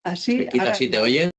Así, Quita, ahora si te oye.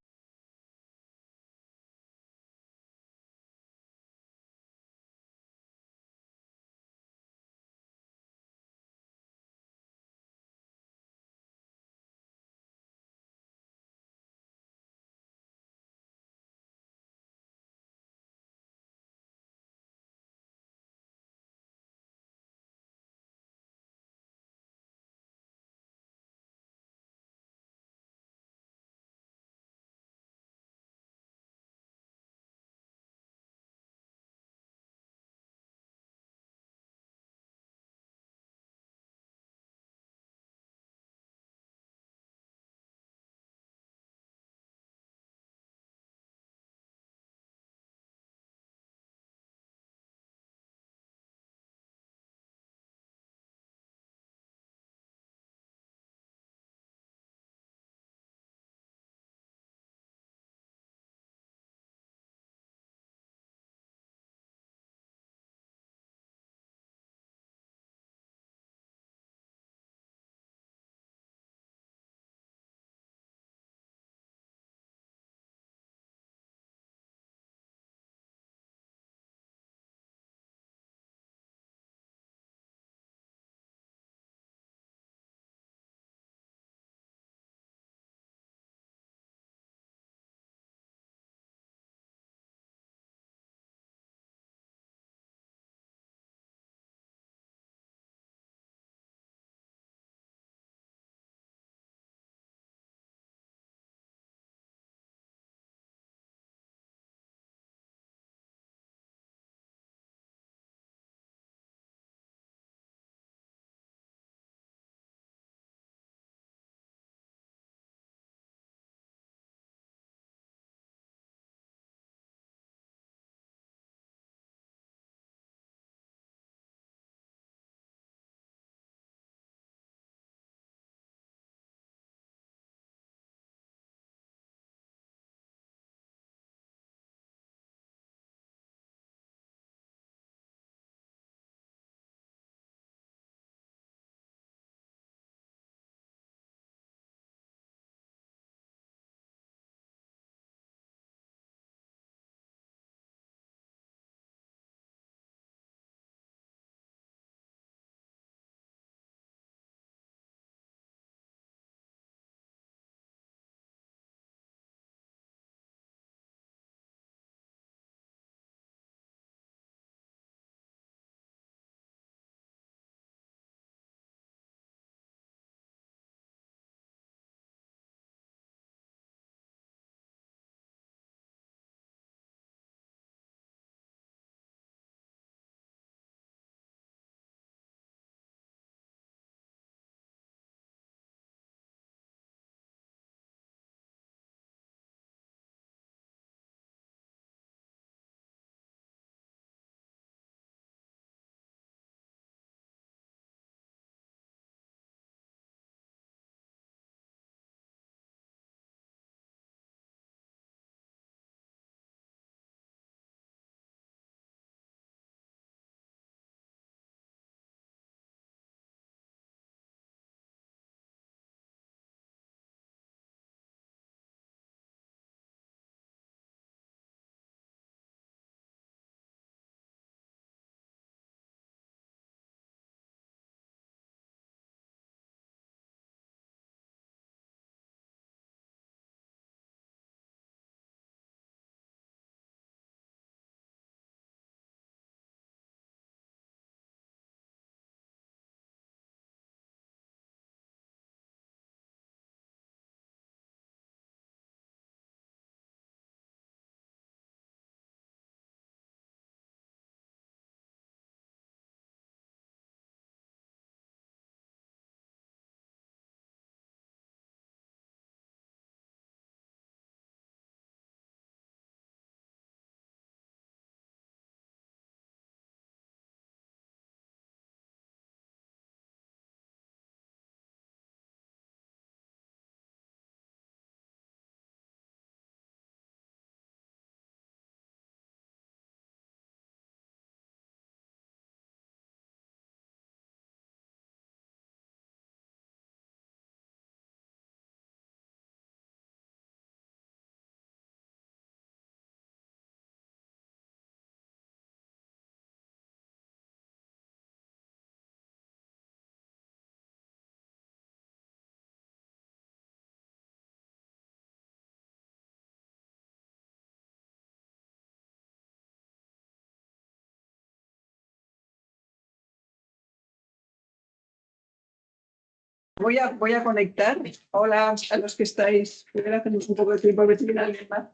Voy a conectar. Hola a los que estáis. Primero hacemos un poco de tiempo a ver si viene alguien más.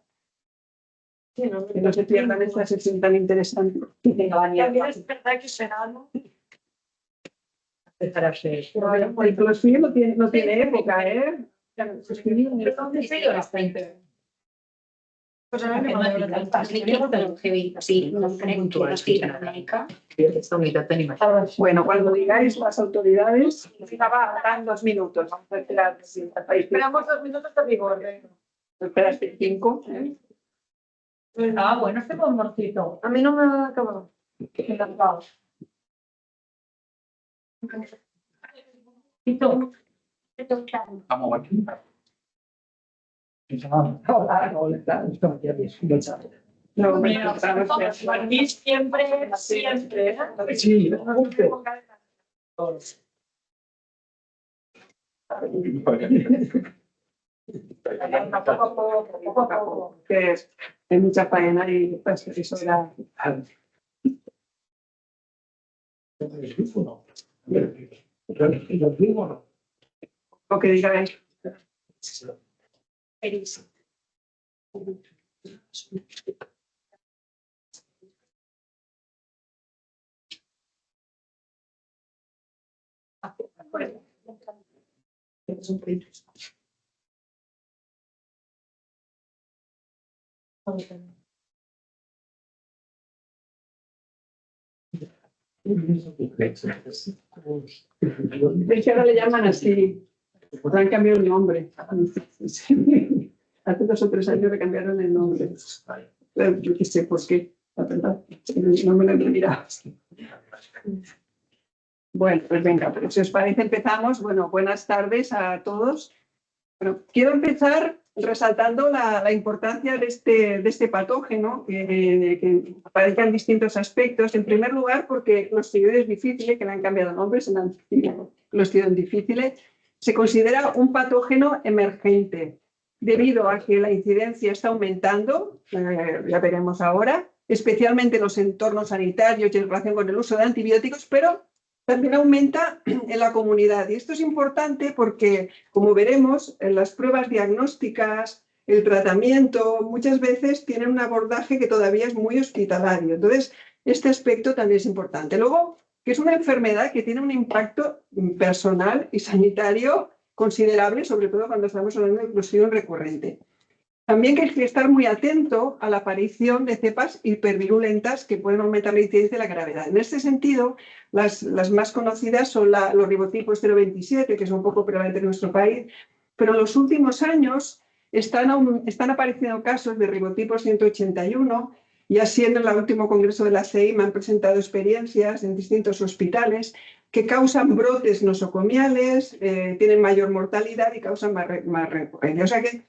Que no se pierdan esta sesión tan interesante. También es verdad que será, ¿no? El CrossFit no tiene época, ¿eh? Pues ahora me mando Bueno, cuando digáis las autoridades, dan 2 minutos. Vamos a esperar. Esperamos 2 minutos de rigor. Esperas 5. Bueno, este bomboncito. A mí no me ha acabado. Vamos a ver. No, Aquí siempre. Sí, poco a poco, que hay mucha faena y pues eso era. Lo que digáis. Es que ahora le llaman así. Han cambiado el nombre. Hace 2 o 3 años le cambiaron el nombre. Yo qué sé por qué. La verdad, no me lo he mirado. Bueno, pues venga, pero si os parece empezamos. Bueno, buenas tardes a todos. Bueno, quiero empezar resaltando la importancia de este patógeno que aparezca en distintos aspectos. En primer lugar, porque Clostridium difficile, que le han cambiado nombre, se le han Clostridium difficile, se considera un patógeno emergente debido a que la incidencia está aumentando, ya veremos ahora, especialmente en los entornos sanitarios y en relación con el uso de antibióticos, pero también aumenta en la comunidad. Y esto es importante porque, como veremos, en las pruebas diagnósticas, el tratamiento, muchas veces tienen un abordaje que todavía es muy hospitalario. Entonces, este aspecto también es importante. Luego, que es una enfermedad que tiene un impacto personal y sanitario considerable, sobre todo cuando estamos hablando de Clostridium recurrente. También hay que estar muy atento a la aparición de cepas hipervirulentas que pueden aumentar la incidencia y la gravedad. En este sentido, las más conocidas son los ribotipos 027, que son un poco prevalentes en nuestro país, pero en los últimos años están apareciendo casos de ribotipos 181, y así en el último congreso de la CEIM han presentado experiencias en distintos hospitales que causan brotes nosocomiales, tienen mayor mortalidad y causan más recurrencia. O sea que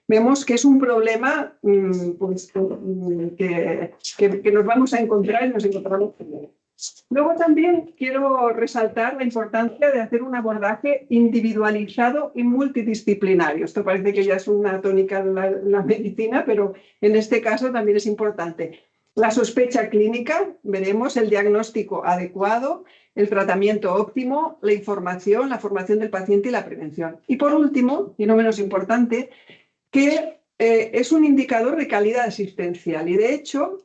vemos que es un problema pues, que nos vamos a encontrar y nos encontramos primero. Luego también quiero resaltar la importancia de hacer un abordaje individualizado y multidisciplinario. Esto parece que ya es una tónica en la medicina, pero en este caso también es importante. La sospecha clínica, veremos el diagnóstico adecuado, el tratamiento óptimo, la información, la formación del paciente y la prevención. Y por último, y no menos importante, que es un indicador de calidad asistencial y de hecho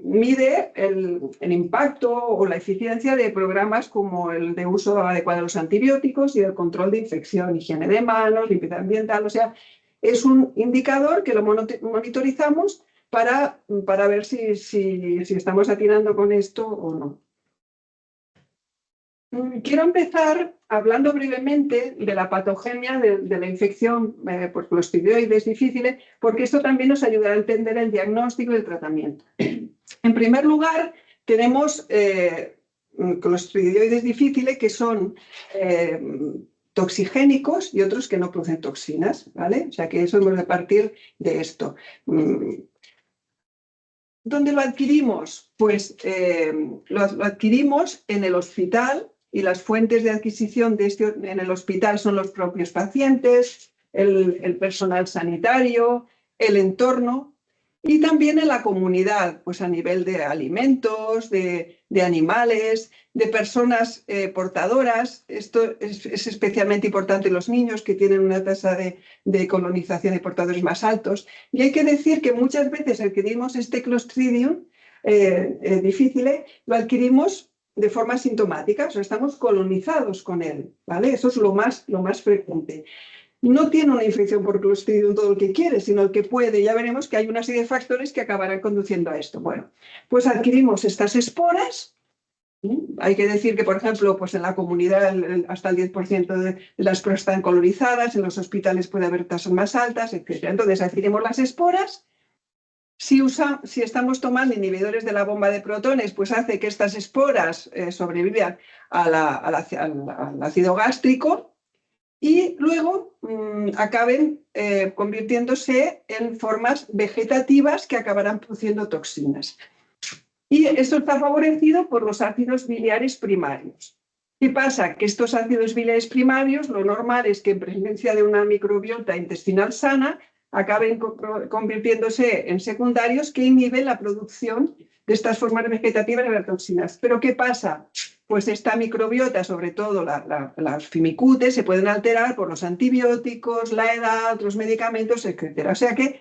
mide el impacto o la eficiencia de programas como el de uso adecuado de los antibióticos y el control de infección, higiene de manos, limpieza ambiental. O sea, es un indicador que lo monitorizamos para ver si estamos atinando con esto o no. Quiero empezar hablando brevemente de la patogenia de la infección por Clostridioides difficile, porque esto también nos ayudará a entender el diagnóstico y el tratamiento. En primer lugar, tenemos Clostridioides difficile, que son toxigénicos y otros que no producen toxinas, ¿vale? O sea que eso hemos de partir de esto. ¿Dónde lo adquirimos? Pues lo adquirimos en el hospital, y las fuentes de adquisición en el hospital son los propios pacientes, el personal sanitario, el entorno, Y también en la comunidad, pues a nivel de alimentos, de animales, de personas portadoras. Esto es especialmente importante en los niños que tienen una tasa de colonización de portadores más altos. Y hay que decir que muchas veces adquirimos este Clostridium difficile, lo adquirimos de forma sintomática, o sea, estamos colonizados con él, ¿vale? Eso es lo más frecuente. No tiene una infección por Clostridium todo el que quiere, sino el que puede. Ya veremos que hay una serie de factores que acabarán conduciendo a esto. Bueno, pues adquirimos estas esporas. Hay que decir que, por ejemplo, pues en la comunidad hasta el 10% de las esporas están colonizadas, en los hospitales puede haber tasas más altas, etc. Entonces adquirimos las esporas. Si estamos tomando inhibidores de la bomba de protones, pues hace que estas esporas sobrevivan al ácido gástrico y luego acaben convirtiéndose en formas vegetativas que acabarán produciendo toxinas. Y esto está favorecido por los ácidos biliares primarios. ¿Qué pasa? Que estos ácidos biliares primarios, lo normal es que en presencia de una microbiota intestinal sana, acaben convirtiéndose en secundarios que inhiben la producción de estas formas vegetativas de las toxinas. ¿Pero qué pasa? Pues esta microbiota, sobre todo las fimicutes, se pueden alterar por los antibióticos, la edad, otros medicamentos, etc. O sea que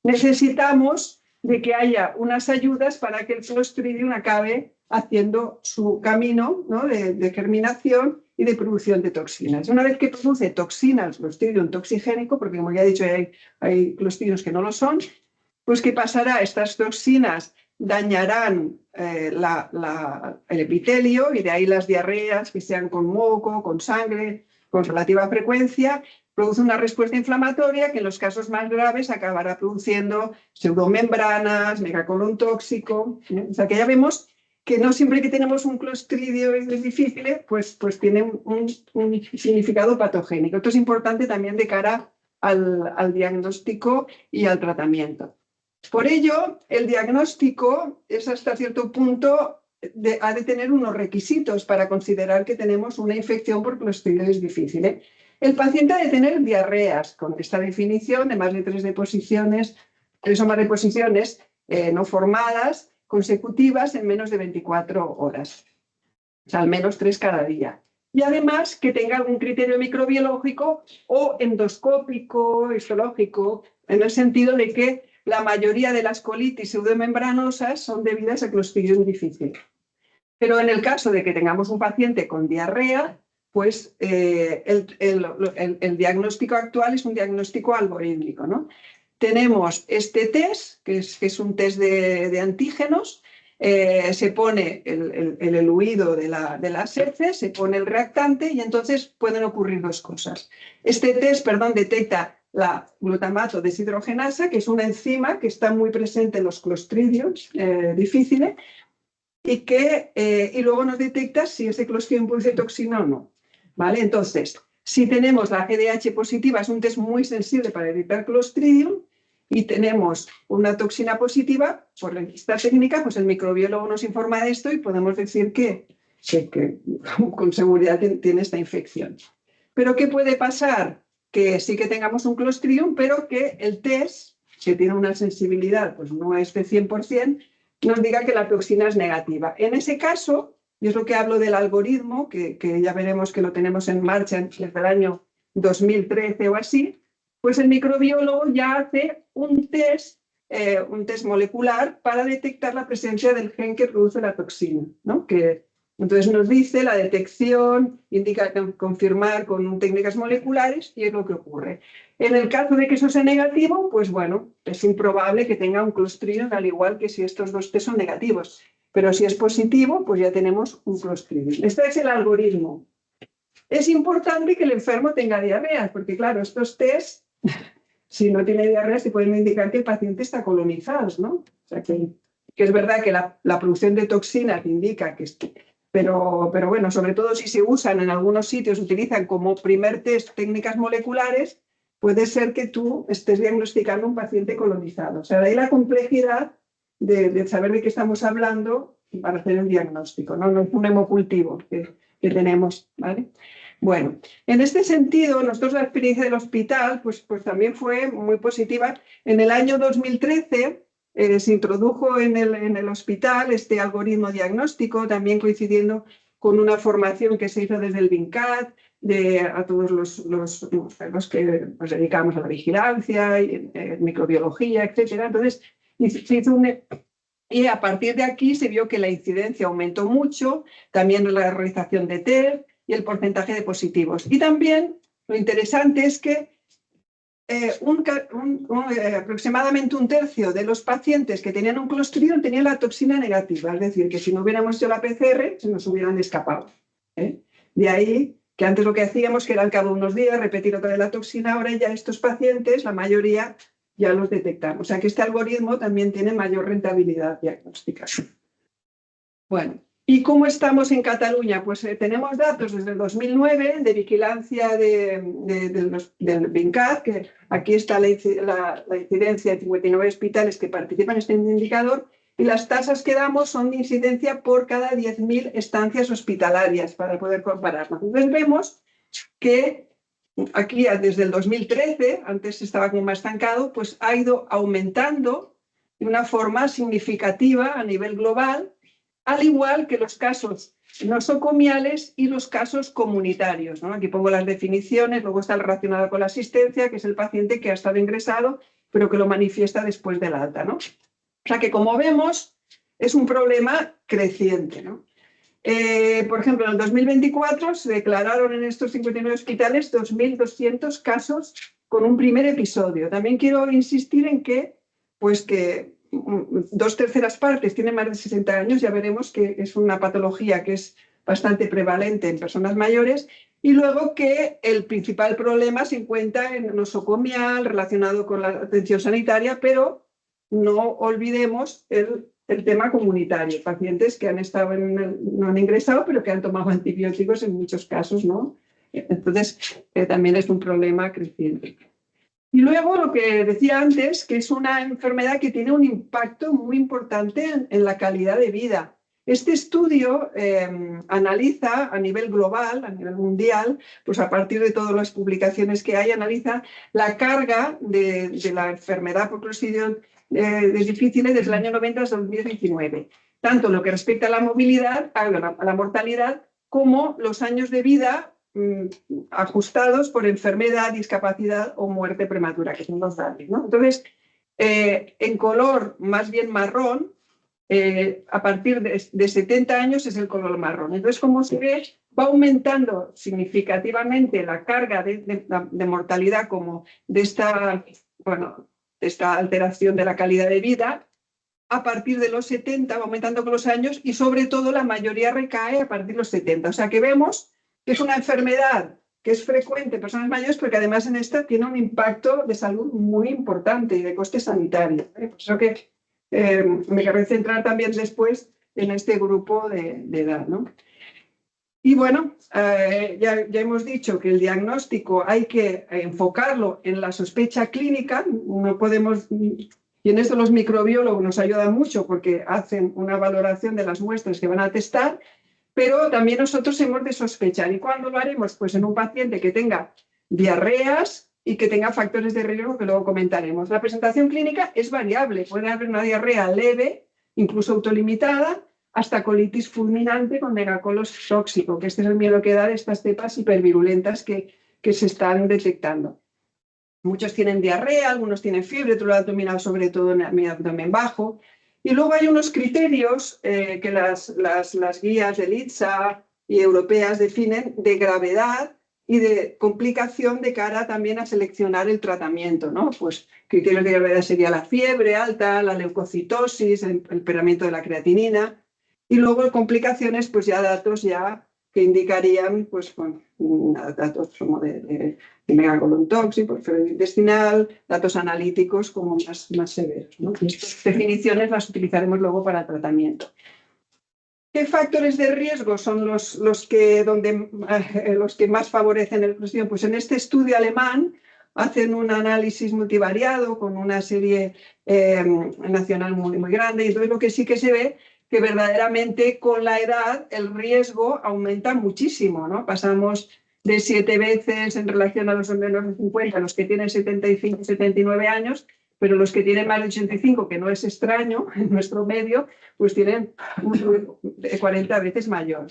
necesitamos de que haya unas ayudas para que el Clostridium acabe haciendo su camino, ¿no?, de germinación y de producción de toxinas. Una vez que produce toxinas, Clostridium toxigénico, porque como ya he dicho hay Clostridiums que no lo son, pues ¿qué pasará? Estas toxinas dañarán el epitelio y de ahí las diarreas que sean con moco, con sangre, con relativa frecuencia, produce una respuesta inflamatoria que en los casos más graves acabará produciendo pseudomembranas, megacolon tóxico. O sea que ya vemos que no siempre que tenemos un Clostridium difficile, pues tiene un significado patogénico. Esto es importante también de cara al diagnóstico y al tratamiento. Por ello, el diagnóstico es hasta cierto punto, ha de tener unos requisitos para considerar que tenemos una infección por Clostridium difficile. El paciente ha de tener diarreas con esta definición de más de 3 deposiciones, 3 o más deposiciones no formadas, consecutivas en menos de 24 horas. O sea, al menos 3 cada día. Y además que tenga algún criterio microbiológico o endoscópico, histológico, en el sentido de que la mayoría de las colitis pseudomembranosas son debidas a Clostridium difficile. Pero en el caso de que tengamos un paciente con diarrea, pues el diagnóstico actual es un diagnóstico algorítmico, ¿no? Tenemos este test, que es un test de antígenos, se pone el eluido de las heces, se pone el reactante y entonces pueden ocurrir 2 cosas. Este test, detecta la glutamato deshidrogenasa, que es una enzima que está muy presente en los Clostridiums difficile y luego nos detecta si ese Clostridium produce toxina o no. ¿Vale? Entonces, si tenemos la GDH positiva, es un test muy sensible para detectar Clostridium, y tenemos una toxina positiva, por esta técnica, pues el microbiólogo nos informa de esto y podemos decir que con seguridad tiene esta infección. Pero ¿qué puede pasar? Que sí que tengamos un Clostridium, pero que el test, que tiene una sensibilidad, pues no es de 100%, nos diga que la toxina es negativa. En ese caso, y es lo que hablo del algoritmo, que ya veremos que lo tenemos en marcha desde el año 2013 o así, pues el microbiólogo ya hace un test molecular para detectar la presencia del gen que produce la toxina, ¿no? Entonces nos dice la detección, indica confirmar con técnicas moleculares y es lo que ocurre. En el caso de que eso sea negativo, pues bueno, es improbable que tenga un Clostridium, al igual que si estos 2 test son negativos. Pero si es positivo, pues ya tenemos un Clostridium. Este es el algoritmo. Es importante que el enfermo tenga diarreas, porque claro, estos test, si no tiene diarreas, te pueden indicar que el paciente está colonizado, ¿no? O sea, que es verdad que la producción de toxinas indica que... Pero bueno, sobre todo si se usan en algunos sitios, utilizan como primer test técnicas moleculares, puede ser que tú estés diagnosticando un paciente colonizado. O sea, de ahí la complejidad de saber de qué estamos hablando para hacer el diagnóstico, ¿no? No es un hemocultivo que tenemos, ¿vale? Bueno, en este sentido, nosotros la experiencia del hospital pues también fue muy positiva. En el año 2013 se introdujo en el hospital este algoritmo diagnóstico, también coincidiendo con una formación que se hizo desde el BINCAT, a todos los que nos dedicamos a la vigilancia, microbiología, etc. Entonces, se hizo y a partir de aquí se vio que la incidencia aumentó mucho, también la realización de test y el porcentaje de positivos. Y también lo interesante es que aproximadamente un tercio de los pacientes que tenían un Clostridium tenían la toxina negativa, es decir, que si no hubiéramos hecho la PCR se nos hubieran escapado. De ahí que antes lo que hacíamos, que era al cabo de unos días repetir otra vez la toxina, ahora ya estos pacientes, la mayoría, ya los detectamos. O sea que este algoritmo también tiene mayor rentabilidad diagnóstica. Bueno, ¿y cómo estamos en Cataluña? Pues tenemos datos desde el 2009 de vigilancia del BINCAT, que aquí está la incidencia de 59 hospitales que participan en este indicador, y las tasas que damos son de incidencia por cada 10.000 estancias hospitalarias para poder compararnos. Entonces vemos que aquí desde el 2013, antes estaba como más estancado, pues ha ido aumentando de una forma significativa a nivel global, al igual que los casos nosocomiales y los casos comunitarios, ¿no? Aquí pongo las definiciones, luego está relacionado con la asistencia, que es el paciente que ha estado ingresado, pero que lo manifiesta después del alta, ¿no? O sea que, como vemos, es un problema creciente, ¿no? Por ejemplo, en el 2024 se declararon en estos 59 hospitales 2.200 casos con un primer episodio. También quiero insistir en que 2/3 partes tienen más de 60 años, ya veremos que es una patología que es bastante prevalente en personas mayores, y luego que el principal problema se encuentra en nosocomial, relacionado con la atención sanitaria, pero no olvidemos el tema comunitario, pacientes que han estado no han ingresado, pero que han tomado antibióticos en muchos casos, ¿no? Entonces, también es un problema creciente. Y luego lo que decía antes, que es una enfermedad que tiene un impacto muy importante en la calidad de vida. Este estudio analiza a nivel global, a nivel mundial, pues a partir de todas las publicaciones que hay, analiza la carga de la enfermedad por Clostridium difíciles desde el año 90 hasta 2019. Tanto lo que respecta a la movilidad, a la mortalidad, como los años de vida ajustados por enfermedad, discapacidad o muerte prematura, que son los datos, ¿no? Entonces, en color más bien marrón, a partir de 70 años es el color marrón. Entonces, como se ve, va aumentando significativamente la carga de mortalidad como de esta alteración de la calidad de vida. A partir de los 70 va aumentando con los años y sobre todo la mayoría recae a partir de los 70. O sea que vemos que es una enfermedad que es frecuente en personas mayores, porque además en esta tiene un impacto de salud muy importante y de coste sanitario. Por eso que me querré centrar también después en este grupo de edad, ¿no? Y bueno, ya hemos dicho que el diagnóstico hay que enfocarlo en la sospecha clínica. No podemos, y en esto los microbiólogos nos ayudan mucho porque hacen una valoración de las muestras que van a testar, pero también nosotros hemos de sospechar. ¿Y cuándo lo haremos? Pues en un paciente que tenga diarreas y que tenga factores de riesgo que luego comentaremos. La presentación clínica es variable. Puede haber una diarrea leve, incluso autolimitada, hasta colitis fulminante con megacolos tóxico, que este es el miedo que da de estas cepas hipervirulentas que se están detectando. Muchos tienen diarrea, algunos tienen fiebre, dolor abdominal, sobre todo en mi abdomen bajo. Y luego hay unos criterios que las guías del ITSA y europeas definen de gravedad y de complicación de cara también a seleccionar el tratamiento, ¿no? Pues criterios de gravedad sería la fiebre alta, la leucocitosis, el empeoramiento de la creatinina. Y luego complicaciones, pues ya datos que indicarían, pues datos como de megacolon tóxico, enfermedad intestinal, datos analíticos como más severos, ¿no? Y estas definiciones las utilizaremos luego para tratamiento. ¿Qué factores de riesgo son los que más favorecen el Clostridium? Pues en este estudio alemán hacen un análisis multivariado con una serie nacional muy, muy grande, y entonces lo que sí que se ve que verdaderamente con la edad el riesgo aumenta muchísimo, ¿no? Pasamos de 7 veces en relación a los menores de 50, a los que tienen 75 y 79 años, pero los que tienen más de 85, que no es extraño en nuestro medio, pues tienen 40 veces mayor.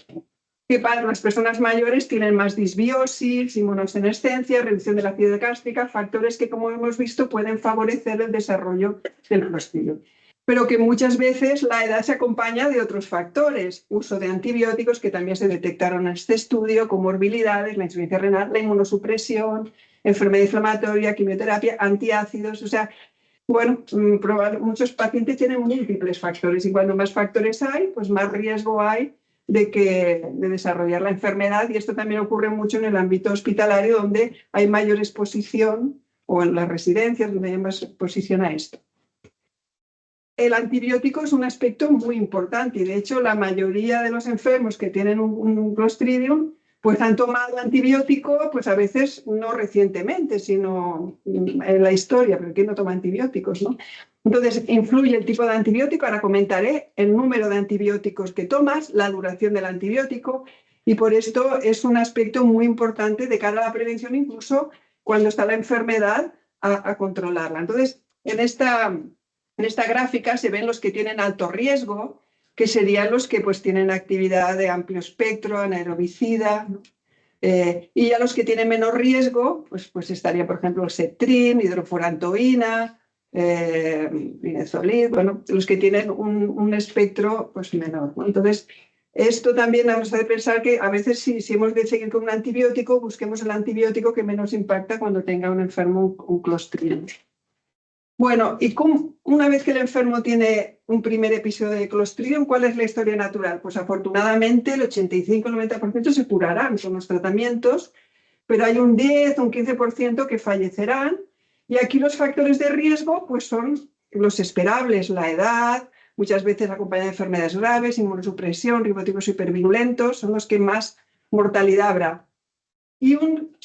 Que para las personas mayores tienen más disbiosis, inmunosenescencia, reducción de la acidez gástrica, factores que, como hemos visto, pueden favorecer el desarrollo del Clostridium. Pero que muchas veces la edad se acompaña de otros factores, uso de antibióticos que también se detectaron en este estudio, comorbilidades, la insuficiencia renal, la inmunosupresión, enfermedad inflamatoria, quimioterapia, antiácidos, o sea, bueno, muchos pacientes tienen múltiples factores y cuando más factores hay, pues más riesgo hay de desarrollar la enfermedad, y esto también ocurre mucho en el ámbito hospitalario, donde hay mayor exposición, o en las residencias donde hay más exposición a esto. El antibiótico es un aspecto muy importante y de hecho la mayoría de los enfermos que tienen un Clostridium pues han tomado antibiótico, pues a veces no recientemente, sino en la historia, pero ¿quién no toma antibióticos, no? Entonces, influye el tipo de antibiótico, ahora comentaré el número de antibióticos que tomas, la duración del antibiótico, y por esto es un aspecto muy importante de cara a la prevención, incluso cuando está la enfermedad, a controlarla. Entonces, en esta gráfica se ven los que tienen alto riesgo, que serían los que pues, tienen actividad de amplio espectro, anaerobicida, y a los que tienen menor riesgo, pues estaría, por ejemplo, el Septrin, hidrofurantoína, linezolid, bueno, los que tienen un espectro pues, menor, ¿no? Entonces, esto también nos hace pensar que a veces si hemos de seguir con un antibiótico, busquemos el antibiótico que menos impacta cuando tenga un enfermo un Clostridium. Bueno, y una vez que el enfermo tiene un primer episodio de Clostridium, ¿cuál es la historia natural? Pues afortunadamente el 85-90% se curarán con los tratamientos, pero hay un 10 o un 15% que fallecerán, y aquí los factores de riesgo pues son los esperables, la edad, muchas veces acompañada de enfermedades graves, inmunosupresión, ribotipos hipervirulentos, son los que más mortalidad habrá. Y un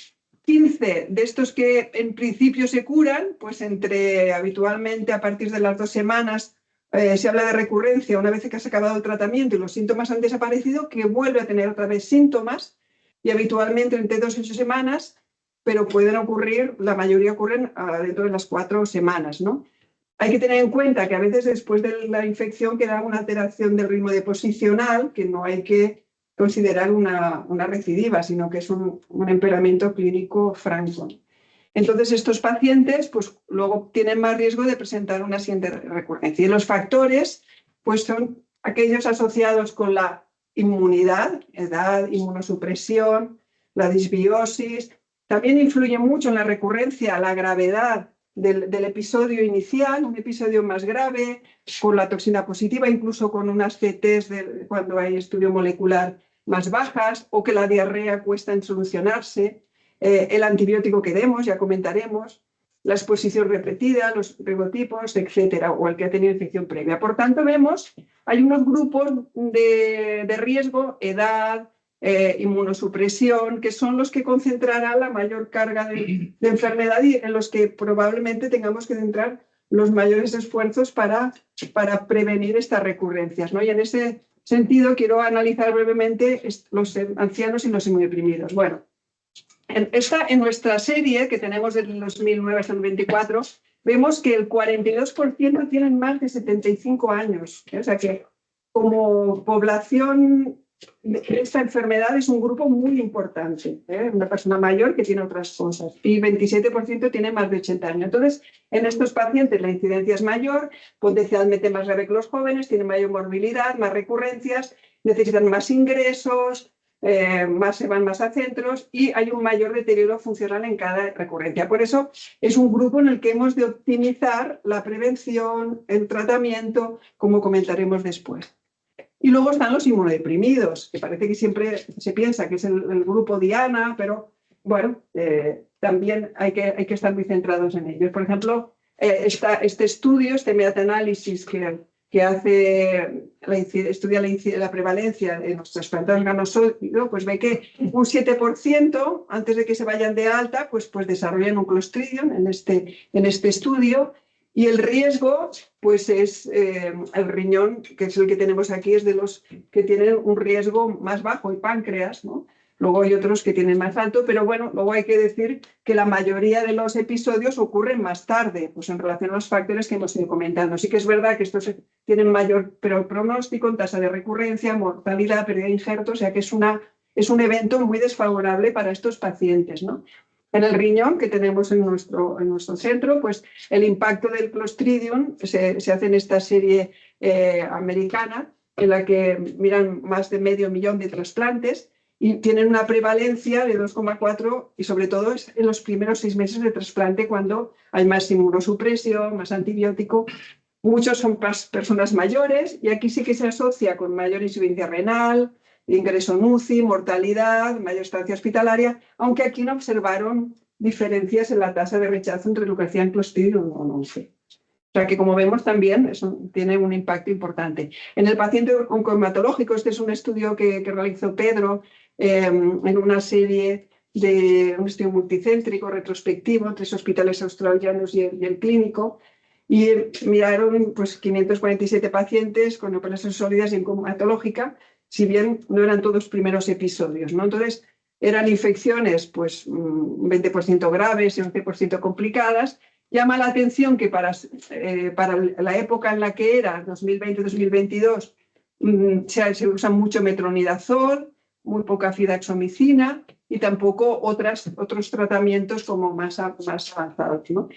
15 de estos que en principio se curan, pues habitualmente a partir de las 2 semanas se habla de recurrencia una vez que has acabado el tratamiento y los síntomas han desaparecido, que vuelve a tener otra vez síntomas, y habitualmente entre 2 y 8 semanas, pero pueden ocurrir, la mayoría ocurren dentro de las 4 semanas, ¿no? Hay que tener en cuenta que a veces después de la infección queda una alteración del ritmo deposicional, que no hay que considerar una recidiva, sino que es un empeoramiento clínico franco. Entonces, estos pacientes pues, luego tienen más riesgo de presentar una siguiente recurrencia. Y los factores pues, son aquellos asociados con la inmunidad, edad, inmunosupresión, la disbiosis. También influye mucho en la recurrencia la gravedad del episodio inicial, un episodio más grave, con la toxina positiva, incluso con unas CTs cuando hay estudio molecular más bajas, o que la diarrea cuesta en solucionarse, el antibiótico que demos, ya comentaremos, la exposición repetida, los ribotipos, etcétera, o el que ha tenido infección previa. Por tanto, vemos, hay unos grupos de riesgo, edad, inmunosupresión, que son los que concentrarán la mayor carga de enfermedad y en los que probablemente tengamos que centrar los mayores esfuerzos para prevenir estas recurrencias, ¿no? Y en ese sentido quiero analizar brevemente los ancianos y los inmunodeprimidos. Bueno, en nuestra serie que tenemos del 2009 hasta el 24, vemos que el 42% tienen más de 75 años. O sea que como población, esta enfermedad es un grupo muy importante, una persona mayor que tiene otras cosas, y 27% tiene más de 80 años. Entonces, en estos pacientes la incidencia es mayor, potencialmente más grave que los jóvenes, tienen mayor morbilidad, más recurrencias, necesitan más ingresos, se van más a centros y hay un mayor deterioro funcional en cada recurrencia. Por eso es un grupo en el que hemos de optimizar la prevención, el tratamiento, como comentaremos después. Y luego están los inmunodeprimidos, que parece que siempre se piensa que es el grupo diana, pero bueno, también hay que estar muy centrados en ellos. Por ejemplo, este estudio, este metaanálisis que estudia la prevalencia de los trasplantados ganosólido, pues ve que un 7% antes de que se vayan de alta, pues desarrollan un Clostridium en este estudio. Y el riesgo, pues es el riñón, que es el que tenemos aquí, es de los que tienen un riesgo más bajo, y páncreas, ¿no? Luego hay otros que tienen más alto, pero bueno, luego hay que decir que la mayoría de los episodios ocurren más tarde, pues en relación a los factores que hemos ido comentando. Sí que es verdad que estos tienen mayor pronóstico en tasa de recurrencia, mortalidad, pérdida de injerto, o sea que es un evento muy desfavorable para estos pacientes, ¿no? En el riñón que tenemos en nuestro centro, pues el impacto del Clostridium se hace en esta serie americana, en la que miran más de 500.000 de trasplantes y tienen una prevalencia de 2,4 y sobre todo es en los primeros 6 meses de trasplante cuando hay más inmunosupresión, más antibiótico. Muchos son personas mayores y aquí sí que se asocia con mayor insuficiencia renal, ingreso en UCI, mortalidad, mayor estancia hospitalaria, aunque aquí no observaron diferencias en la tasa de rechazo entre lo que hacían Clostridium o no. O sea que, como vemos, también eso tiene un impacto importante. En el paciente oncohematológico, este es un estudio que realizó Pedro en una serie de un estudio multicéntrico, retrospectivo, 3 hospitales australianos y el clínico, y miraron pues, 547 pacientes con operaciones sólidas y oncohematológica, si bien no eran todos primeros episodios, ¿no? Entonces, eran infecciones pues, 20% graves y 11% complicadas. Llama la atención que para la época en la que era, 2020-2022, se usa mucho metronidazol, muy poca fidaxomicina y tampoco otros tratamientos como más avanzados, ¿no?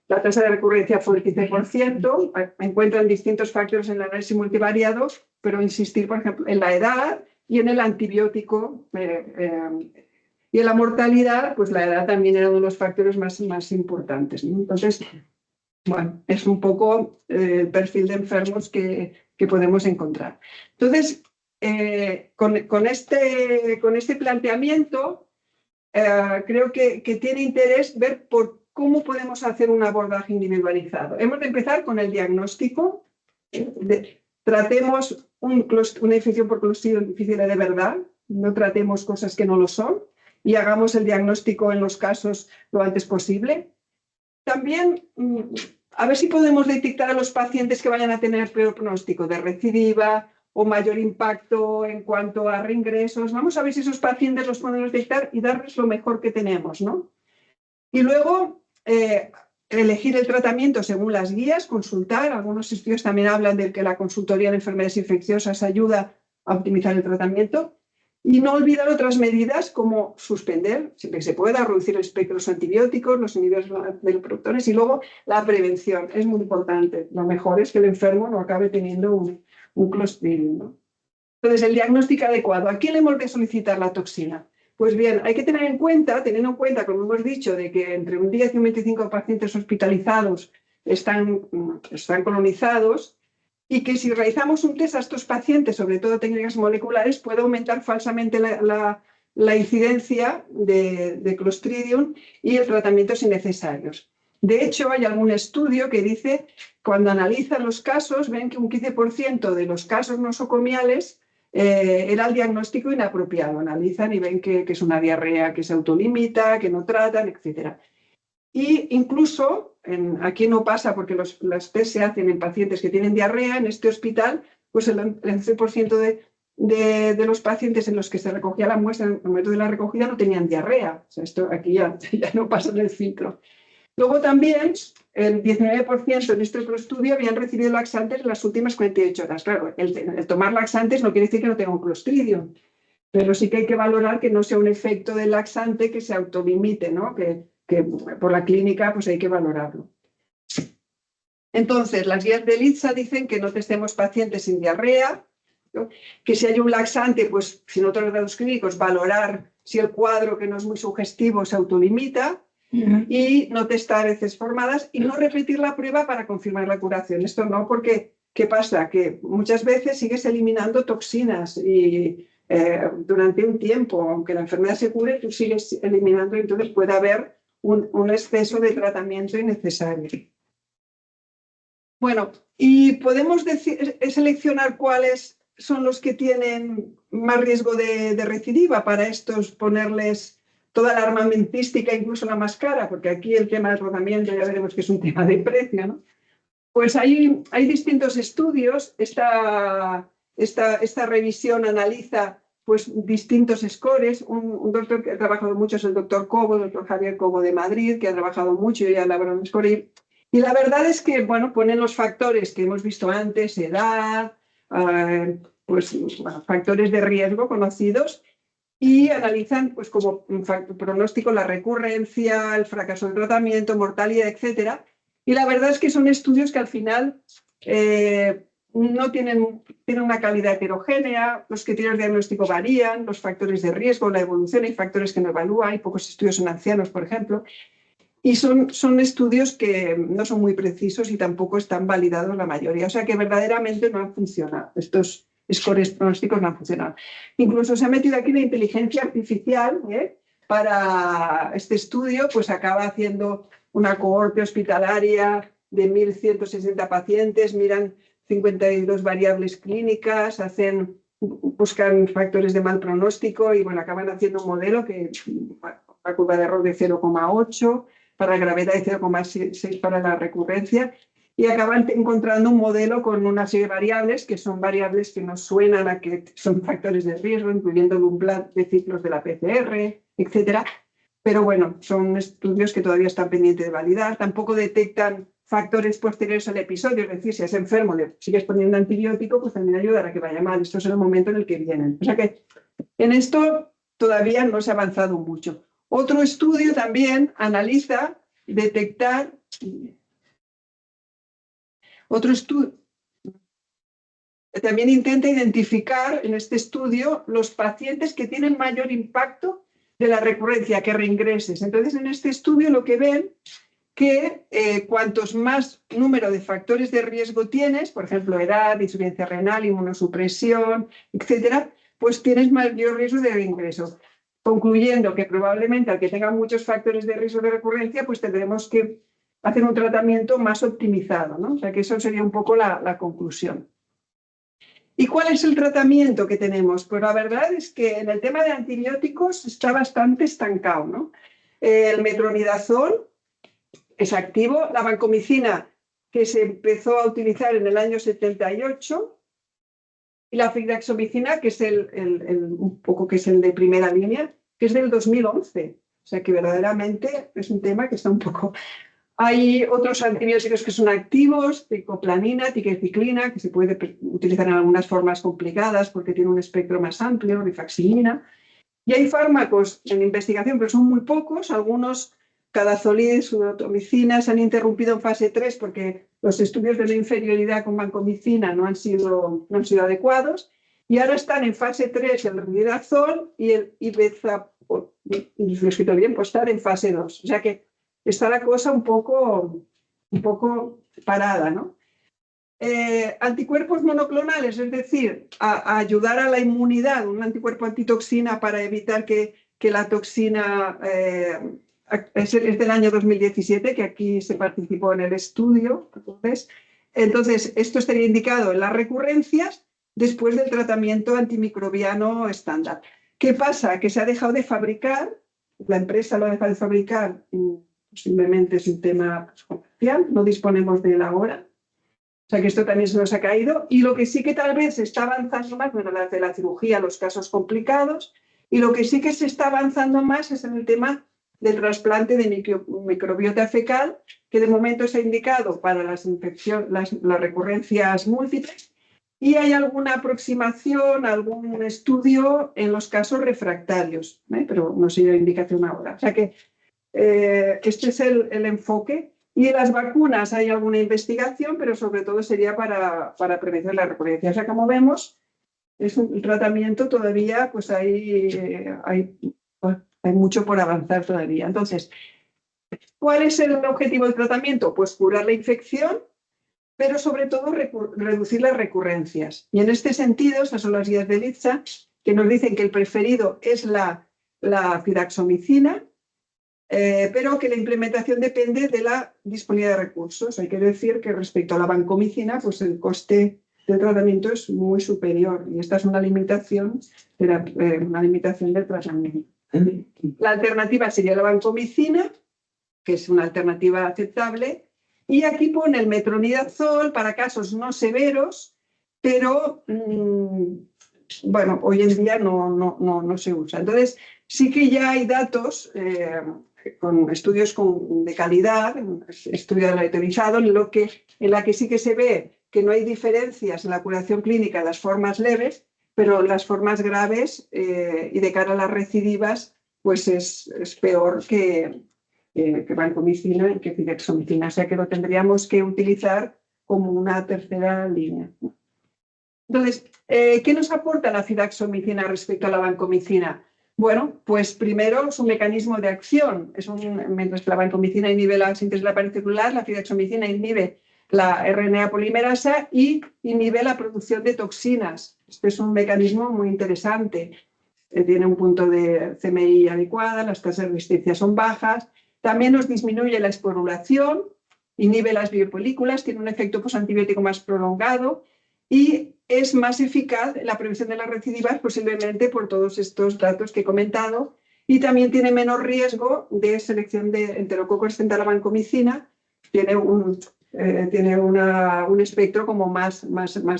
La tasa de recurrencia fue el 15%, encuentran distintos factores en el análisis multivariado, pero insistir, por ejemplo, en la edad y en el antibiótico. Y en la mortalidad, pues la edad también era uno de los factores más importantes, ¿no? Entonces, bueno, es un poco el perfil de enfermos que podemos encontrar. Entonces, con este planteamiento, creo que tiene interés ver cómo podemos hacer un abordaje individualizado. Hemos de empezar con el diagnóstico. Tratemos una infección por Clostridium difficile de verdad, no tratemos cosas que no lo son y hagamos el diagnóstico en los casos lo antes posible. También a ver si podemos detectar a los pacientes que vayan a tener peor pronóstico de recidiva o mayor impacto en cuanto a reingresos. Vamos a ver si esos pacientes los podemos detectar y darles lo mejor que tenemos, ¿no? Y luego elegir el tratamiento según las guías, consultar. Algunos estudios también hablan de que la consultoría de enfermedades infecciosas ayuda a optimizar el tratamiento. Y no olvidar otras medidas como suspender, siempre que se pueda, reducir el espectro de los antibióticos, los inhibidores de los protones y luego la prevención. Es muy importante. Lo mejor es que el enfermo no acabe teniendo un Clostridium, ¿no? Entonces, el diagnóstico adecuado. ¿A quién le hemos de solicitar la toxina? Pues bien, hay que tener en cuenta, teniendo en cuenta, como hemos dicho, de que entre un 10 y un 25 de pacientes hospitalizados están colonizados, y que si realizamos un test a estos pacientes, sobre todo técnicas moleculares, puede aumentar falsamente la incidencia de Clostridium y el tratamiento es innecesario. De hecho, hay algún estudio que dice, cuando analizan los casos, ven que un 15% de los casos nosocomiales era el diagnóstico inapropiado. Analizan y ven que es una diarrea que se autolimita, que no tratan, etc. Y incluso, aquí no pasa porque los test se hacen en pacientes que tienen diarrea, en este hospital, pues el 11% de los pacientes en los que se recogía la muestra en el momento de la recogida no tenían diarrea. O sea, esto aquí ya no pasa en el filtro. Luego también el 19% en este otro estudio habían recibido laxantes en las últimas 48 horas. Claro, el tomar laxantes no quiere decir que no tenga un Clostridium, pero sí que hay que valorar que no sea un efecto del laxante que se autolimite, ¿no? Que por la clínica pues hay que valorarlo. Entonces, las guías de LITSA dicen que no testemos pacientes sin diarrea, ¿no? Que si hay un laxante, pues sin otros datos clínicos, valorar si el cuadro, que no es muy sugestivo, se autolimita, y no testar heces formadas y no repetir la prueba para confirmar la curación. Esto no, porque ¿qué pasa? Que muchas veces sigues eliminando toxinas y durante un tiempo, aunque la enfermedad se cure, tú sigues eliminando y entonces puede haber un exceso de tratamiento innecesario. Bueno, y podemos seleccionar cuáles son los que tienen más riesgo de recidiva. Para estos ponerles toda la armamentística, incluso la más cara, porque aquí el tema del tratamiento ya veremos que es un tema de precio, ¿no? Pues hay distintos estudios. Esta revisión analiza pues distintos scores. Un doctor que ha trabajado mucho es el doctor Cobo, el doctor Javier Cobo de Madrid, que ha trabajado mucho y ha elaborado un score. Y la verdad es que, bueno, ponen los factores que hemos visto antes, edad, pues bueno, factores de riesgo conocidos, y analizan pues como un pronóstico la recurrencia, el fracaso del tratamiento, mortalidad, etcétera. Y la verdad es que son estudios que al final no tienen una calidad heterogénea, los criterios de diagnóstico varían, los factores de riesgo, la evolución, hay factores que no evalúan, hay pocos estudios en ancianos, por ejemplo, y son estudios que no son muy precisos y tampoco están validados la mayoría, o sea que verdaderamente no han funcionado. Estos scores pronósticos no han funcionado. Incluso se ha metido aquí la inteligencia artificial para este estudio, pues acaba haciendo una cohorte hospitalaria de 1.160 pacientes, miran 52 variables clínicas, buscan factores de mal pronóstico y bueno, acaban haciendo un modelo que la curva de error de 0,8 para gravedad y 0,6 para la recurrencia, y acaban encontrando un modelo con una serie de variables que son variables que nos suenan a que son factores de riesgo, incluyendo el umbral de ciclos de la PCR, etcétera. Pero bueno, son estudios que todavía están pendientes de validar. Tampoco detectan factores posteriores al episodio, es decir, si es enfermo, le sigues poniendo antibiótico, pues también ayudará a que vaya mal. Esto es el momento en el que vienen. O sea que en esto todavía no se ha avanzado mucho. Otro estudio también analiza detectar. Otro estudio también intenta identificar en este estudio los pacientes que tienen mayor impacto de la recurrencia, que reingreses. Entonces, en este estudio lo que ven que cuantos más número de factores de riesgo tienes, por ejemplo, edad, insuficiencia renal, inmunosupresión, etcétera, pues tienes mayor riesgo de reingreso. Concluyendo que probablemente al que tenga muchos factores de riesgo de recurrencia, pues tendremos que hacer un tratamiento más optimizado, ¿no? O sea que eso sería un poco la conclusión. ¿Y cuál es el tratamiento que tenemos? Pues la verdad es que en el tema de antibióticos está bastante estancado, ¿no? El metronidazol es activo, la vancomicina, que se empezó a utilizar en el año 78, y la fidaxomicina, que es un poco que es el de primera línea, que es del 2011. O sea que verdaderamente es un tema que está un poco... Hay otros antibióticos que son activos, ticoplanina, tiqueciclina, que se puede utilizar en algunas formas complicadas porque tiene un espectro más amplio, rifaximirina. Y hay fármacos en investigación, pero son muy pocos. Algunos, cadazolid, sudotomicina, se han interrumpido en fase 3 porque los estudios de la inferioridad con vancomicina no han sido adecuados. Y ahora están en fase 3 el riluzole y el ibezapolstat, y lo he escrito bien, pues están en fase 2. O sea que está la cosa un poco parada, ¿no? Anticuerpos monoclonales, es decir, a ayudar a la inmunidad, un anticuerpo antitoxina para evitar que la toxina es del año 2017, que aquí se participó en el estudio. Entonces, esto estaría indicado en las recurrencias después del tratamiento antimicrobiano estándar. ¿Qué pasa? Que se ha dejado de fabricar, la empresa lo ha dejado de fabricar, simplemente es un tema comercial, no disponemos de él ahora. O sea que esto también se nos ha caído. Y lo que sí que tal vez se está avanzando más, bueno, de la cirugía, los casos complicados, y lo que sí que se está avanzando más es en el tema del trasplante de microbiota fecal, que de momento se ha indicado para las recurrencias múltiples, y hay alguna aproximación, algún estudio en los casos refractarios, pero no se dio indicación ahora. O sea que este es el enfoque. Y en las vacunas hay alguna investigación, pero sobre todo sería para prevención de la recurrencia. O sea, como vemos, es un tratamiento todavía, pues hay mucho por avanzar todavía. Entonces, ¿cuál es el objetivo del tratamiento? Pues curar la infección, pero sobre todo reducir las recurrencias. Y en este sentido, esas son las guías de Litsa, que nos dicen que el preferido es la fidaxomicina, pero que la implementación depende de la disponibilidad de recursos. Hay que decir que respecto a la vancomicina, pues el coste del tratamiento es muy superior y esta es una limitación del tratamiento. La alternativa sería la vancomicina, que es una alternativa aceptable, y aquí pone el metronidazol para casos no severos, pero bueno, hoy en día no se usa. Entonces, sí que ya hay datos con estudios de calidad, estudios realizados, en la que sí que se ve que no hay diferencias en la curación clínica de las formas leves, pero las formas graves y de cara a las recidivas, pues es peor que vancomicina y que fidaxomicina. O sea que lo tendríamos que utilizar como una tercera línea. Entonces, ¿qué nos aporta la fidaxomicina respecto a la vancomicina? Bueno, pues primero su mecanismo de acción. Mientras que la vancomicina inhibe la síntesis de la pared celular, la fidaxomicina inhibe la RNA polimerasa y inhibe la producción de toxinas. Este es un mecanismo muy interesante. Tiene un punto de CMI adecuada, las tasas de resistencia son bajas. También nos disminuye la esporulación, inhibe las biopelículas, tiene un efecto posantibiótico más prolongado y es más eficaz en la prevención de las recidivas, posiblemente por todos estos datos que he comentado, y también tiene menos riesgo de selección de enterococo resistente a la vancomicina, tiene un espectro como más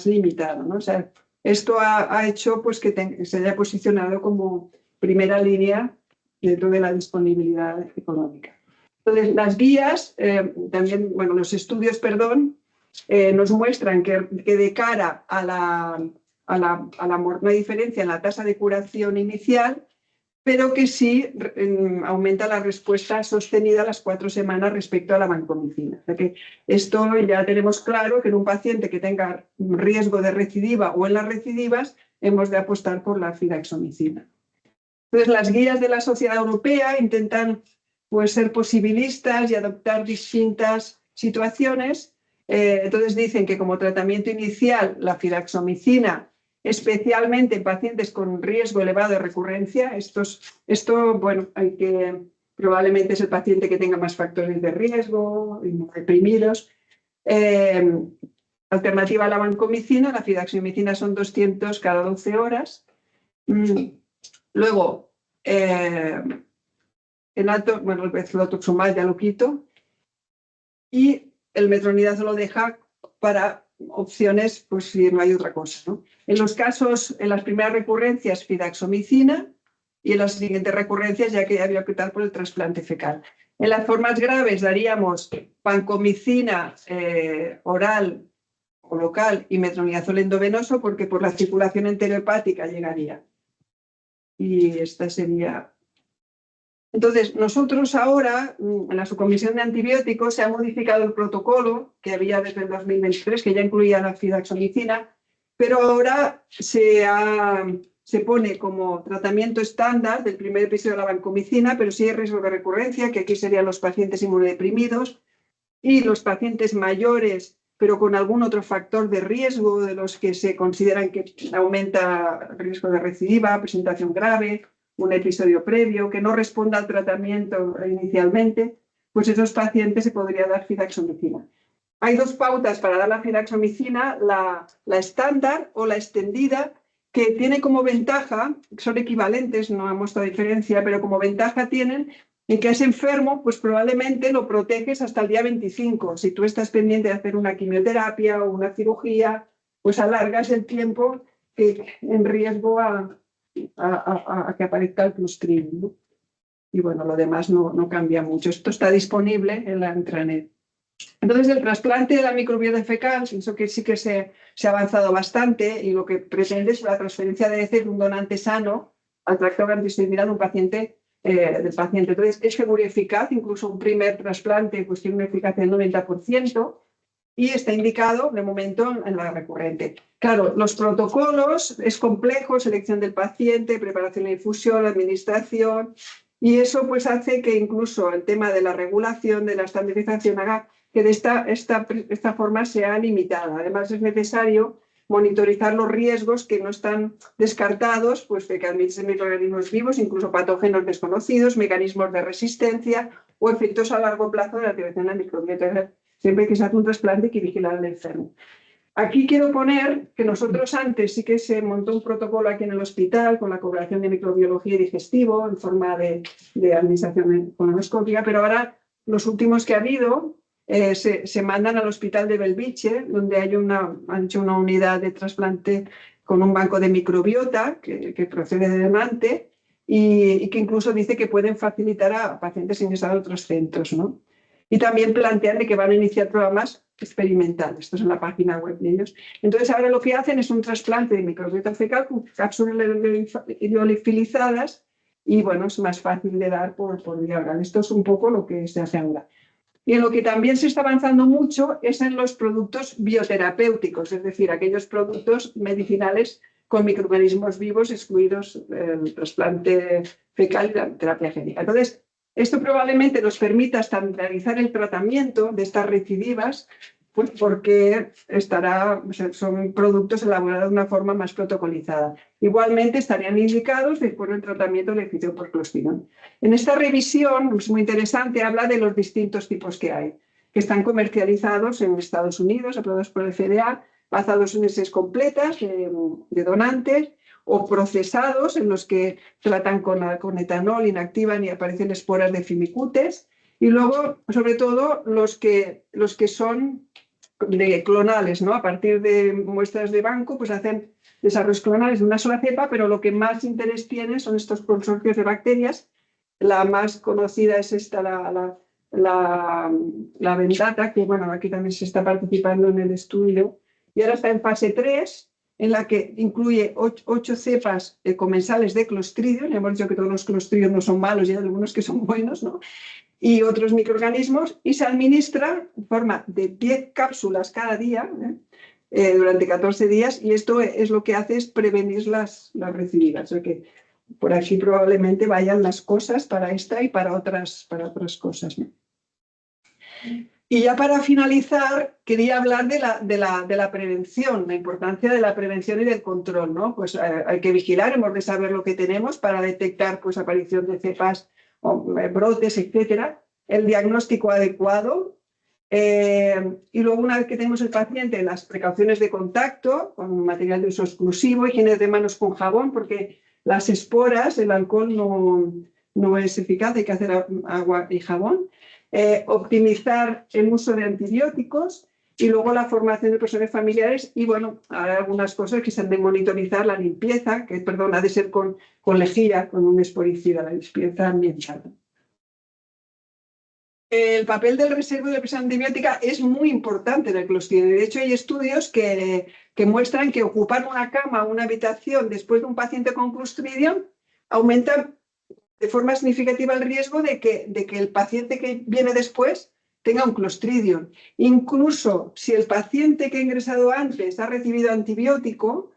limitado, ¿no? O sea, esto ha hecho pues, que se haya posicionado como primera línea dentro de la disponibilidad económica. Entonces, las guías, los estudios, nos muestran que de cara no hay diferencia en la tasa de curación inicial, pero que sí aumenta la respuesta sostenida a las 4 semanas respecto a la vancomicina. O sea que esto ya tenemos claro que en un paciente que tenga riesgo de recidiva o en las recidivas, hemos de apostar por la fidaxomicina. Entonces, las guías de la Sociedad Europea intentan pues, ser posibilistas y adoptar distintas situaciones. Entonces dicen que como tratamiento inicial la fidaxomicina, especialmente en pacientes con riesgo elevado de recurrencia, probablemente es el paciente que tenga más factores de riesgo, reprimidos. Alternativa a la vancomicina, la fidaxomicina son 200 cada 12 horas. Luego, el fluoxetuximab ya lo quito. Y el metronidazol lo deja para opciones, pues si no hay otra cosa, ¿no? En las primeras recurrencias, fidaxomicina, y en las siguientes recurrencias ya que había que optar por el trasplante fecal. En las formas graves daríamos vancomicina oral o local y metronidazol endovenoso, porque por la circulación enterohepática llegaría. Y esta sería... Entonces, nosotros ahora, en la subcomisión de antibióticos, se ha modificado el protocolo que había desde el 2023, que ya incluía la fidaxomicina, pero ahora se pone como tratamiento estándar del primer episodio de la vancomicina, pero sí hay riesgo de recurrencia, que aquí serían los pacientes inmunodeprimidos y los pacientes mayores, pero con algún otro factor de riesgo de los que se consideran que aumenta el riesgo de recidiva, presentación grave, un episodio previo, que no responda al tratamiento inicialmente, pues esos pacientes se podría dar fidaxomicina. Hay 2 pautas para dar la fidaxomicina, la estándar o la extendida, que tiene como ventaja, son equivalentes, no hemos dado diferencia, pero como ventaja tienen en que a ese enfermo, pues probablemente lo proteges hasta el día 25. Si tú estás pendiente de hacer una quimioterapia o una cirugía, pues alargas el tiempo en riesgo a que aparezca el Clostridium, ¿no? Y bueno, lo demás no cambia mucho. Esto está disponible en la intranet. Entonces, el trasplante de la microbiota fecal, pienso que sí que se ha avanzado bastante y lo que pretende es la transferencia de heces de un donante sano al tracto gastrointestinal de un paciente, del paciente. Entonces, es seguro y eficaz, incluso un primer trasplante pues, tiene una eficacia del 90%. Y está indicado de momento en la recurrente. Claro, los protocolos es complejo, selección del paciente, preparación de infusión, administración, y eso pues hace que incluso el tema de la regulación, de la estandarización, haga que de esta forma sea limitada. Además es necesario monitorizar los riesgos que no están descartados, pues de que admiten microorganismos vivos, incluso patógenos desconocidos, mecanismos de resistencia o efectos a largo plazo de la activación de la microbiota. Siempre que se hace un trasplante hay que vigilar al enfermo. Aquí quiero poner que nosotros antes sí que se montó un protocolo aquí en el hospital con la colaboración de microbiología y digestivo en forma de administración colonoscópica, pero ahora los últimos que ha habido se mandan al hospital de Belviche, donde han hecho una unidad de trasplante con un banco de microbiota que procede de donante y que incluso dice que pueden facilitar a pacientes ingresados a otros centros, ¿no? Y también plantean de que van a iniciar programas experimentales. Esto es en la página web de ellos. Entonces, ahora lo que hacen es un trasplante de microbiota fecal con cápsulas liofilizadas y, bueno, es más fácil de dar por vía oral. Esto es un poco lo que se hace ahora. Y en lo que también se está avanzando mucho es en los productos bioterapéuticos, es decir, aquellos productos medicinales con microorganismos vivos, excluidos el trasplante fecal y la terapia génica. Entonces, esto probablemente nos permita estandarizar el tratamiento de estas recidivas, pues porque son productos elaborados de una forma más protocolizada. Igualmente estarían indicados después del tratamiento del eficio por clostridium. En esta revisión, es muy interesante, habla de los distintos tipos que hay, que están comercializados en Estados Unidos, aprobados por el FDA, basados en heces completas de donantes, o procesados en los que tratan con etanol, inactivan y aparecen esporas de Firmicutes, y luego, sobre todo, los que son clonales, ¿no? A partir de muestras de banco, pues hacen desarrollos clonales de una sola cepa, pero lo que más interés tiene son estos consorcios de bacterias. La más conocida es esta, la Vendata, que bueno, aquí también se está participando en el estudio, y ahora está en fase 3, en la que incluye 8 cepas comensales de Clostridium. Hemos dicho que todos los Clostridium no son malos y hay algunos que son buenos, ¿no? Y otros microorganismos, y se administra en forma de 10 cápsulas cada día, durante 14 días, y esto es lo que hace es prevenir las recidivas. O sea que por aquí probablemente vayan las cosas para esta y para otras cosas, ¿no? Y ya para finalizar, quería hablar de la prevención, la importancia de la prevención y del control, ¿no? Pues hay que vigilar, hemos de saber lo que tenemos para detectar pues, aparición de cepas, brotes, etcétera, el diagnóstico adecuado, y luego una vez que tenemos el paciente, las precauciones de contacto con material de uso exclusivo, higiene de manos con jabón, porque las esporas, el alcohol no es eficaz, hay que hacer agua y jabón. Optimizar el uso de antibióticos y luego la formación de personas familiares y, bueno, hay algunas cosas que se han de monitorizar, la limpieza, que, perdón, ha de ser con lejía, con un esporicida, la limpieza ambiental. El papel del reservo de la presión antibiótica es muy importante en el Clostridium. De hecho, hay estudios que muestran que ocupar una cama o una habitación después de un paciente con Clostridium aumenta de forma significativa el riesgo de que el paciente que viene después tenga un Clostridium. Incluso si el paciente que ha ingresado antes ha recibido antibiótico,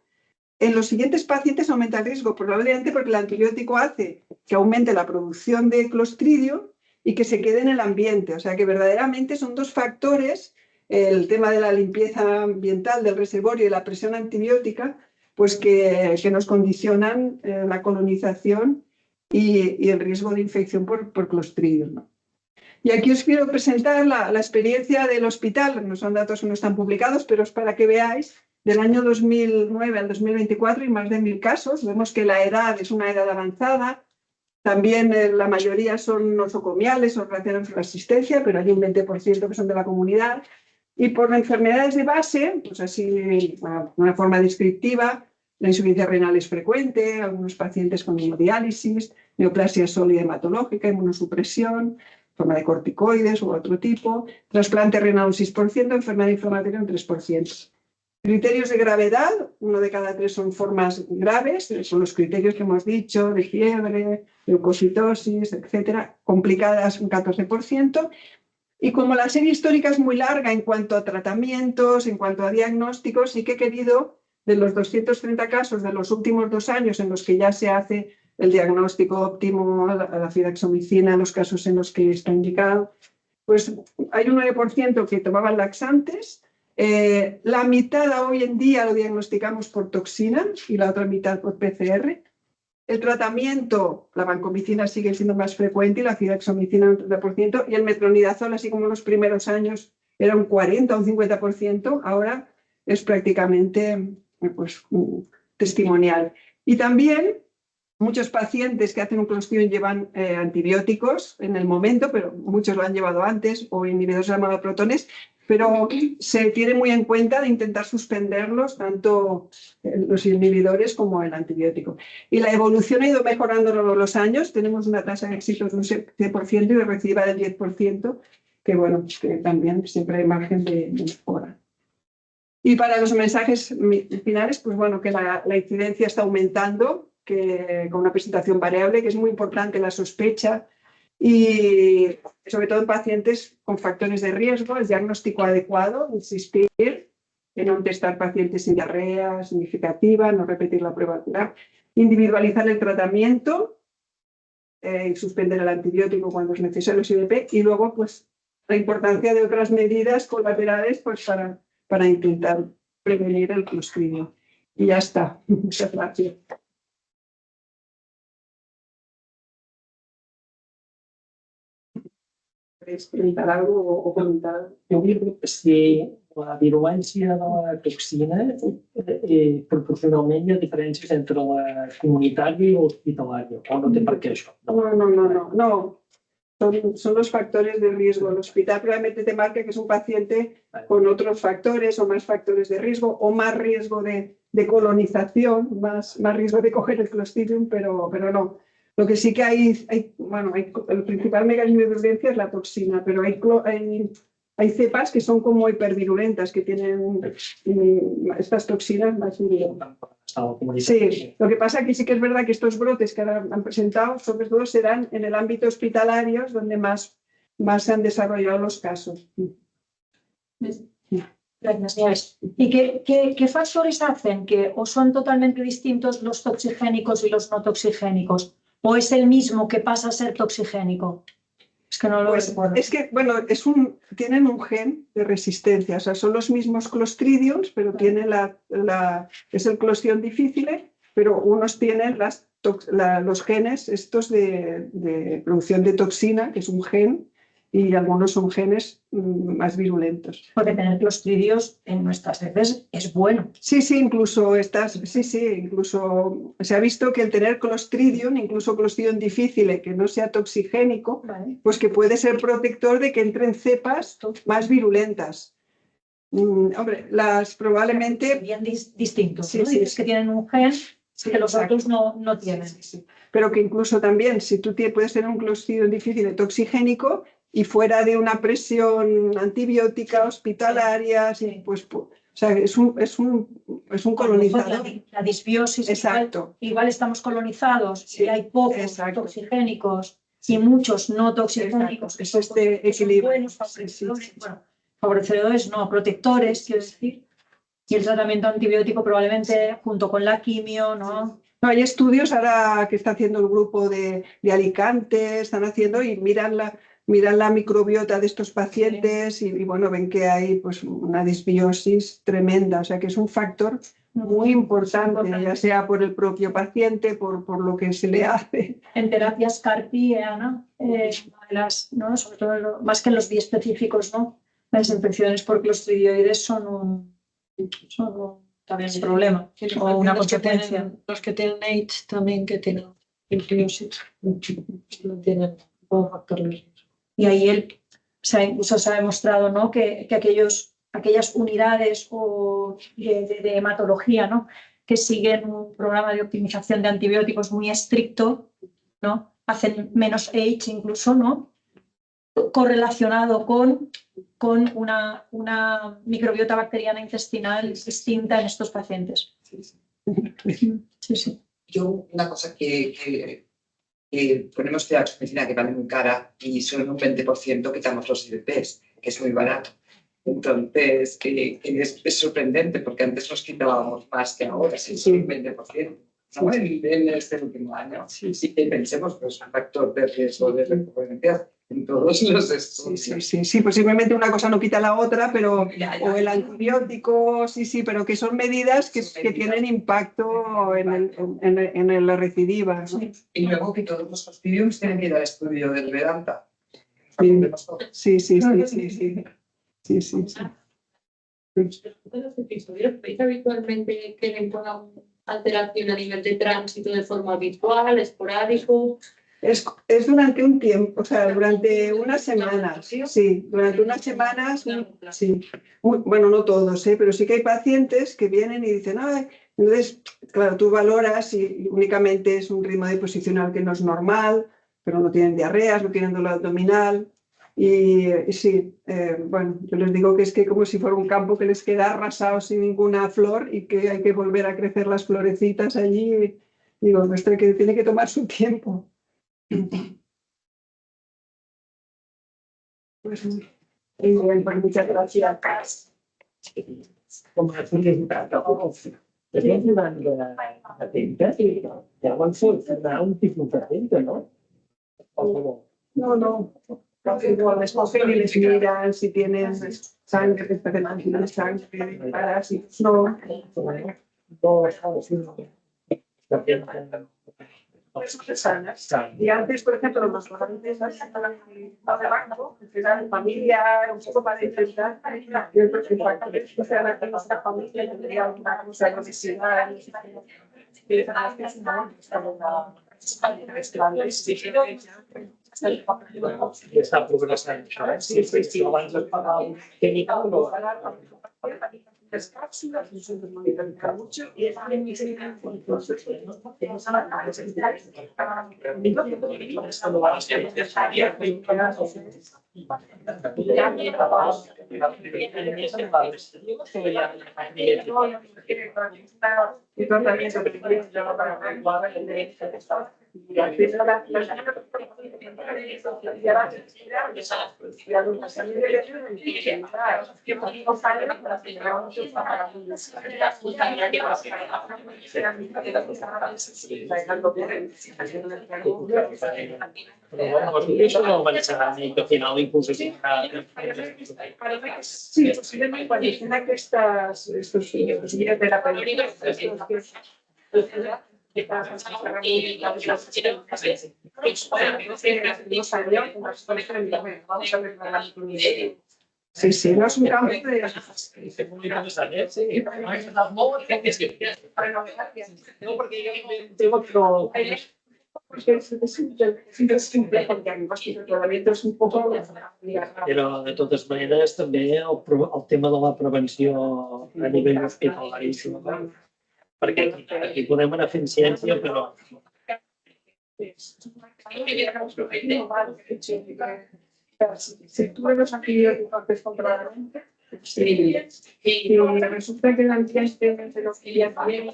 en los siguientes pacientes aumenta el riesgo, probablemente porque el antibiótico hace que aumente la producción de Clostridium y que se quede en el ambiente. O sea que verdaderamente son dos factores, el tema de la limpieza ambiental del reservorio y la presión antibiótica, pues que nos condicionan la colonización y el riesgo de infección por Clostridium, ¿no? Y aquí os quiero presentar la experiencia del hospital. No son datos que no están publicados, pero es para que veáis, del año 2009 al 2024 y más de 1000 casos. Vemos que la edad es una edad avanzada. También la mayoría son nosocomiales o relacionados con la asistencia, pero hay un 20% que son de la comunidad. Y por enfermedades de base, pues así de una forma descriptiva, la insuficiencia renal es frecuente, algunos pacientes con hemodiálisis, neoplasia sólida hematológica, inmunosupresión, forma de corticoides u otro tipo, trasplante renal un 6%, enfermedad inflamatoria un 3%. Criterios de gravedad, 1 de cada 3 son formas graves, son los criterios que hemos dicho, de fiebre, leucocitosis, etcétera, complicadas un 14%. Y como la serie histórica es muy larga en cuanto a tratamientos, en cuanto a diagnósticos, sí que he querido, de los 230 casos de los últimos 2 años en los que ya se hace el diagnóstico óptimo, la fidaxomicina, en los casos en los que está indicado, pues hay un 9% que tomaban laxantes, la mitad hoy en día lo diagnosticamos por toxina y la otra mitad por PCR. El tratamiento, la vancomicina sigue siendo más frecuente y la fidaxomicina un 30%, y el metronidazol, así como en los primeros años era un 40 o un 50%, ahora es prácticamente pues, testimonial. Y también muchos pacientes que hacen un Clostridium llevan antibióticos en el momento, pero muchos lo han llevado antes, o inhibidores de gamma protones, pero se tiene muy en cuenta de intentar suspenderlos, tanto los inhibidores como el antibiótico. Y la evolución ha ido mejorando a lo largo de los años. Tenemos una tasa de éxito de un 7% y de recidiva del 10%, que bueno, que también siempre hay margen de mejora. Y para los mensajes finales, pues bueno, que la incidencia está aumentando, que con una presentación variable, que es muy importante la sospecha y sobre todo en pacientes con factores de riesgo, el diagnóstico adecuado, insistir en no testar pacientes sin diarrea significativa, no repetir la prueba ocular, individualizar el tratamiento y suspender el antibiótico cuando es necesario, el IVP, y luego pues la importancia de otras medidas colaterales pues para intentar prevenir el clostridio. Y ya está. Muchas gracias. ¿Queréis preguntar algo o comentar? Jo diria que si la virulència de la toxina, proporcionalment hi ha diferències entre la comunitària i l'hospitalària, o no té per què això? No. Son los factores de riesgo. El hospital probablemente te marque que es un paciente con otros factores o más factores de riesgo o más riesgo de colonización, más riesgo de coger el Clostridium, pero no. Lo que sí que hay el principal mecanismo de virulencia es la toxina, pero hay cepas que son como hipervirulentas, que tienen estas toxinas más virulentas. Sí, lo que pasa es que sí que es verdad que estos brotes que ahora han presentado, sobre todo serán en el ámbito hospitalario, donde más se han desarrollado los casos. Gracias. ¿Y qué factores hacen que o son totalmente distintos los toxigénicos y los no toxigénicos? ¿O es el mismo que pasa a ser toxigénico? Es que no lo recuerdo. Es que, bueno, tienen un gen de resistencia, o sea, son los mismos Clostridiums, pero tienen es el Clostridium difficile, pero unos tienen los genes estos de producción de toxina, que es un gen, y algunos son genes más virulentos. Porque tener clostridios en nuestras heces es bueno. Sí, incluso se ha visto que el tener Clostridium, incluso Clostridium difficile, que no sea toxigénico, pues que puede ser protector de que entren cepas más virulentas. Hombre, probablemente... Serían distintos, sí, ¿no? Sí, Dices que tienen un gen que los otros no tienen. Sí. Pero que incluso también, si tú puedes tener un Clostridium difficile toxigénico y fuera de una presión antibiótica hospitalaria, pues o sea, es un colonizador. La disbiosis, exacto. Igual estamos colonizados y hay pocos toxigénicos y muchos no toxigénicos. Es este equilibrio. Buenos favorecedores, favorecedores no, protectores, quiero decir. Y el tratamiento antibiótico probablemente junto con la quimio, ¿no? No, hay estudios ahora que está haciendo el grupo de Alicante, están haciendo y miran la microbiota de estos pacientes y bueno, ven que hay pues una disbiosis tremenda, o sea que es un factor muy importante, ya sea por el propio paciente, por lo que se le hace. En terapias CAR-T, Ana, ¿no? Sobre todo más que en los biespecíficos, ¿no? Las infecciones por clostridioides son también un problema o una consecuencia. Los que tienen AIDS también que tienen disbiosis, no tienen factores. Y ahí incluso se ha demostrado, ¿no? que aquellas unidades de hematología, ¿no? que siguen un programa de optimización de antibióticos muy estricto, ¿no? hacen menos AIDS incluso, ¿no? correlacionado con una microbiota bacteriana intestinal distinta en estos pacientes. Sí. Yo, una cosa que ponemos terapia medicina que vale muy cara y solo en un 20% quitamos los IVPs, que es muy barato. Entonces, es sorprendente porque antes los quitábamos más que ahora, solo un 20%. ¿no? En este último año. Y pensemos que es un factor de riesgo de recurrencia en todos los estudios. Sí, posiblemente una cosa no quita la otra, pero o el antibiótico, pero que son medidas que tienen impacto en la recidiva, ¿no? Y luego que todos los Clostridiums tienen que ir al estudio del Vedanta. Sí. ¿En los episodios veis habitualmente que ven una alteración a nivel de tránsito de forma habitual, esporádico? Es durante un tiempo, o sea, durante unas semanas. Sí, durante unas semanas, sí. Bueno, no todos, pero sí que hay pacientes que vienen y dicen, ay, entonces, claro, tú valoras y únicamente es un ritmo de posicional que no es normal, pero no tienen diarreas, no tienen dolor abdominal. Y sí, bueno, yo les digo que es que como si fuera un campo que les queda arrasado sin ninguna flor y que hay que volver a crecer las florecitas allí. Digo, esto que tiene que tomar su tiempo. Pues muy bien, pues muchas gracias. Com a curiosidad, tenías una amiga atenta y llavors un tipus atenta, ¿no? No. Igual les cogen y les miran si tienen sangre, que tienen sangre, parásitos. No. Y antes, por ejemplo, los pacientes de banco, que eran familiar, un poco para intentar, yo creo que para que nuestra familia tendría alguna cosa de obesidad, Està progressant això, sí. Abans es pagava un química, però las cápsulas se monitorizan mucho y es el tratamiento que lleva para Això no avançarà ni que al final inclús sí, posiblemente cuando estén estos guías terapéuticos Sí, no es un campo de... és molt interessant, sí. No, perquè jo un tema que no... Porque es simple, porque además el tratamiento es un poco... Però, de totes maneres, també el tema de la prevenció a nivell hospitalari, perquè aquí podem anar fent ciència, però... Si tú los antibióticos controladamente, y resulta que el antibiótico se los guía también.